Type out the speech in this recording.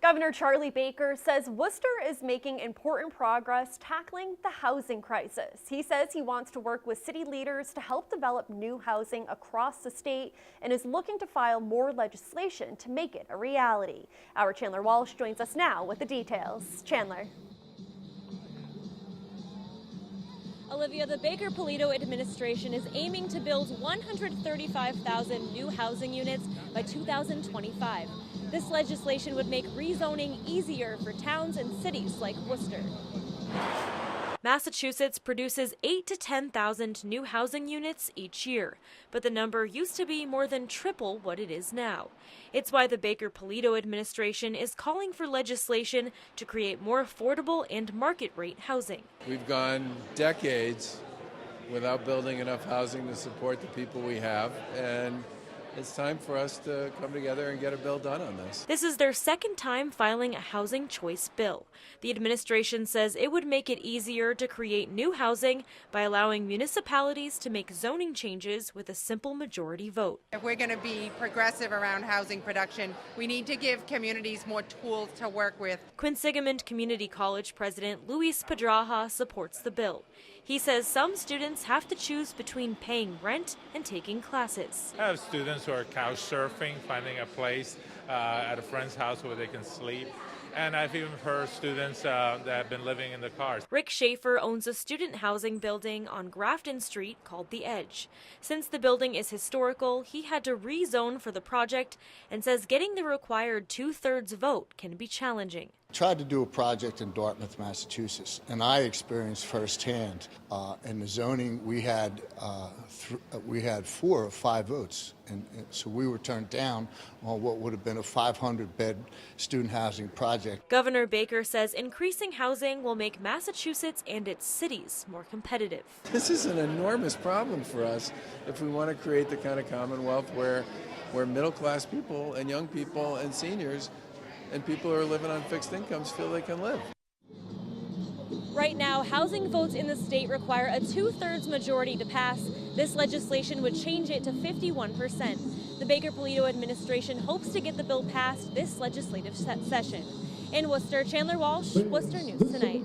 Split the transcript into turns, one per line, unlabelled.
Governor Charlie Baker says Worcester is making important progress tackling the housing crisis. He says he wants to work with city leaders to help develop new housing across the state and is looking to file more legislation to make it a reality. Our Chandler Walsh joins us now with the details. Chandler.
Olivia, the Baker-Polito administration is aiming to build 135,000 new housing units by 2025. This legislation would make rezoning easier for towns and cities like Worcester. Massachusetts produces 8,000 to 10,000 new housing units each year, but the number used to be more than triple what it is now. It's why the Baker-Polito administration is calling for legislation to create more affordable and market-rate housing.
We've gone decades without building enough housing to support the people we have, and it's time for us to come together and get a bill done on this.
This is their second time filing a housing choice bill. The administration says it would make it easier to create new housing by allowing municipalities to make zoning changes with a simple majority vote.
If we're going to be progressive around housing production, we need to give communities more tools to work with.
Quinsigamond Community College President Luis Pedraja supports the bill. He says some students have to choose between paying rent and taking classes.
I have students who are couch surfing, finding a place at a friend's house where they can sleep. And I've even heard students that have been living in the cars.
Rick Schaefer owns a student housing building on Grafton Street called The Edge. Since the building is historical, he had to rezone for the project and says getting the required 2/3 vote can be challenging.
Tried to do a project in Dartmouth, Massachusetts, and I experienced firsthand in the zoning we had 4 of 5 votes, and so we were turned down on what would have been a 500-bed student housing project.
Governor Baker says increasing housing will make Massachusetts and its cities more competitive.
This is an enormous problem for us if we want to create the kind of Commonwealth where middle-class people and young people and seniors and people who are living on fixed incomes feel they can live.
Right now, housing votes in the state require a 2/3 majority to pass. This legislation would change it to 51%. The Baker-Polito administration hopes to get the bill passed this legislative session. In Worcester, Chandler Walsh, Worcester News Tonight.